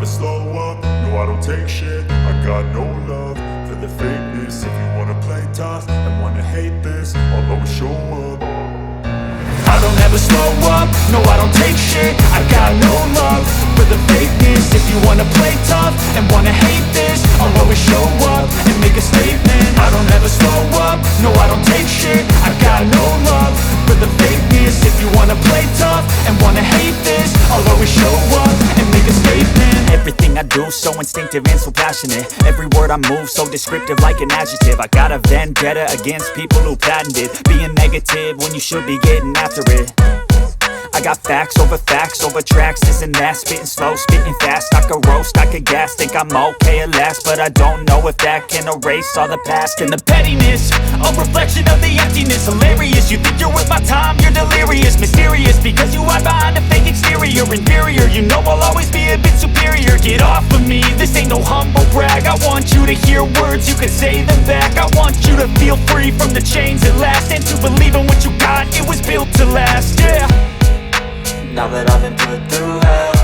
slow up, no I don't take shit. I got no love for the fakeness. If you wanna play tough and wanna hate this, I'll always show up. I don't ever slow up, no I don't take shit. I got no love for the fakeness. If you wanna play tough and wanna hate this, I'll always show up and make a statement. I don't ever slow up, no I don't take shit. I got no love for the fakeness. If you wanna play tough and wanna hate this, I'll always show up and make a statement. Everything I do so instinctive and so passionate. Every word I move so descriptive like an adjective. I got a vendetta against people who patented being negative when you should be getting after it. I got facts over tracks, this and that. Spitting slow, spitting fast, I could roast, I could gas. Think I'm okay at last, but I don't know if that can erase all the past. And the pettiness, a reflection of the emptiness. Hilarious, you think you're worth my time, you're delirious. Mysterious, because you hide behind a fake exterior. Inferior, you know I'll always be a bit superior. Get off of me, this ain't no humble brag. I want you to hear words, you can say them back. I want you to feel free from the chains at last, and to believe in what you got, it was built to last, yeah. Now that I've been put through hell,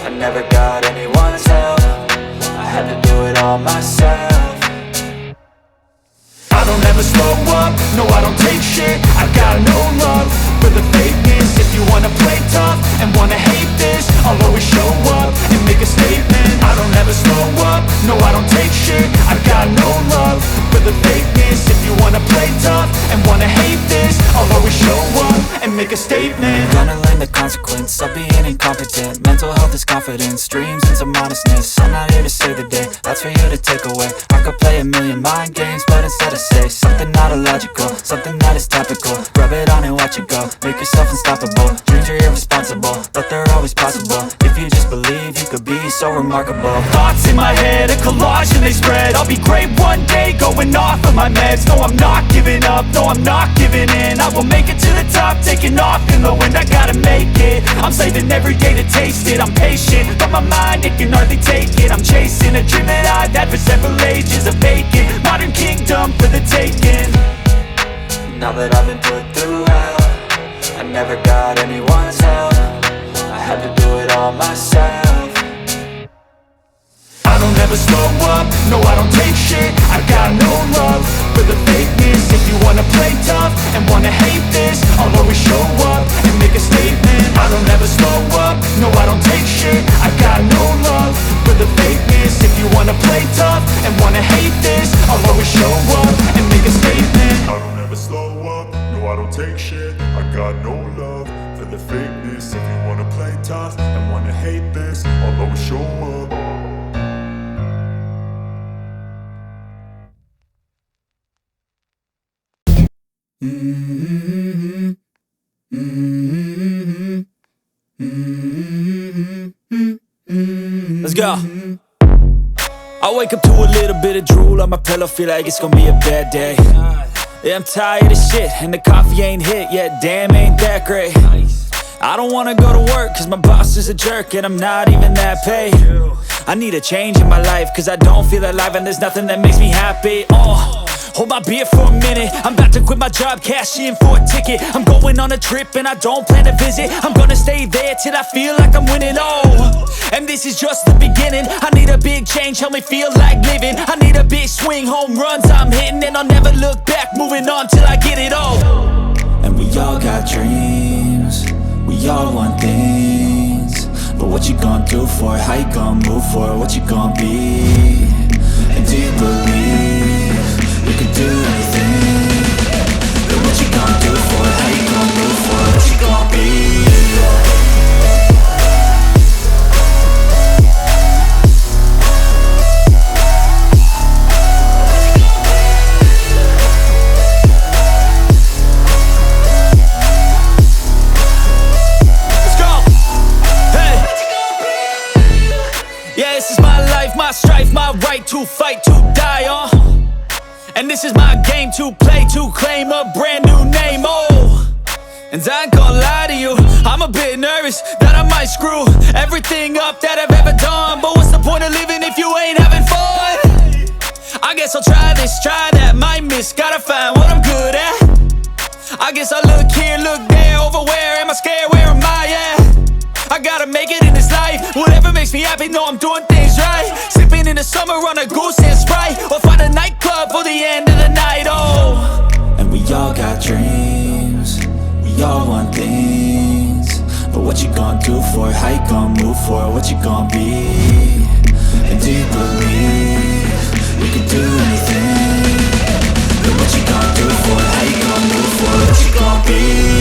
I never got anyone's help. I had to do it all myself. I don't ever slow up, no I don't take shit. I got no love for the fakeness. If you wanna play tough and wanna hate this, I'll always show up and make a statement. I don't ever slow up, no I don't take shit. I got no love for the fakeness. If you wanna play tough and wanna hate this, I'll always show up and make a statement. Gonna learn the consequence of being incompetent. Mental health is confidence, dreams and some honestness. I'm not here to save the day, that's for you to take away. I could play a million mind games, but instead I say something not illogical, something that is topical. Rub it on and watch it go, make yourself unstoppable. Dreams are irresponsible, but they're always possible. If you just believe, you could be so remarkable. Thoughts in my head, a collage and they spread. I'll be great one day, going off of my meds. No, I'm not giving up, no, I'm not giving in. I will make it to the top, taking off in the wind. I gotta make it, I'm saving every day to taste it. I'm patient, but my mind, it can hardly take it. I'm chasing a dream that I've had for several ages. A vacant, modern kingdom for the taking. Now that I've been put through hell, I never got anyone's help. I had to do it all myself. I don't ever slow up, no I don't take shit. I got no love for the fakeness. If you wanna play tough and wanna hate this, I'll always show up and make a statement. I don't ever slow up, no I don't take shit. I got no love for the fakeness. If you wanna play tough and wanna hate this, I'll always show up and make a statement. I don't ever slow up, no I don't take shit. I got no love for the fakeness. If you wanna play tough and wanna hate this, I'll always show up. Let's go. I wake up to a little bit of drool on my pillow, feel like it's gonna be a bad day. Yeah, I'm tired of shit, and the coffee ain't hit yet, damn ain't that great. I don't wanna go to work, cause my boss is a jerk, and I'm not even that paid. I need a change in my life, cause I don't feel alive, and there's nothing that makes me happy. Hold my beer for a minute, I'm about to quit my job, cash in for a ticket. I'm going on a trip and I don't plan to visit. I'm gonna stay there till I feel like I'm winning, and this is just the beginning. I need a big change, help me feel like living. I need a big swing, home runs I'm hitting, and I'll never look back, moving on till I get it all. And we all got dreams, we all want things, but what you gonna do for it? How you gonna move for it? What you gonna be? And do you believe you can do anything? But what you gonna do for it? How you gonna move for it? What you gonna be? My strife, my right to fight, to die on. And this is my game to play, to claim a brand new name, And I ain't gonna lie to you, I'm a bit nervous that I might screw everything up that I've ever done. But what's the point of living if you ain't having fun? I guess I'll try this, try that, might miss, gotta find what I'm good at. I guess I look here, look there, over where am I scared, where am I at? I gotta make it in this life. Whatever makes me happy, know I'm doing things right. Sipping in the summer on a goose and Sprite, or find a nightclub for the end of the night, oh. And we all got dreams, we all want things. But what you gonna do for it? How you gonna move for it? What you gonna be? And do you believe you can do anything? But what you gonna do for it? How you gonna move for it? What you gonna be?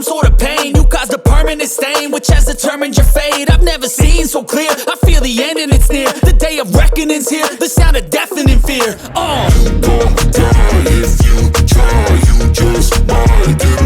sort of pain. You caused a permanent stain, which has determined your fate. I've never seen so clear, I feel the end and it's near. The day of reckoning's here, the sound of deafening fear. You gon' die if you try, you just might get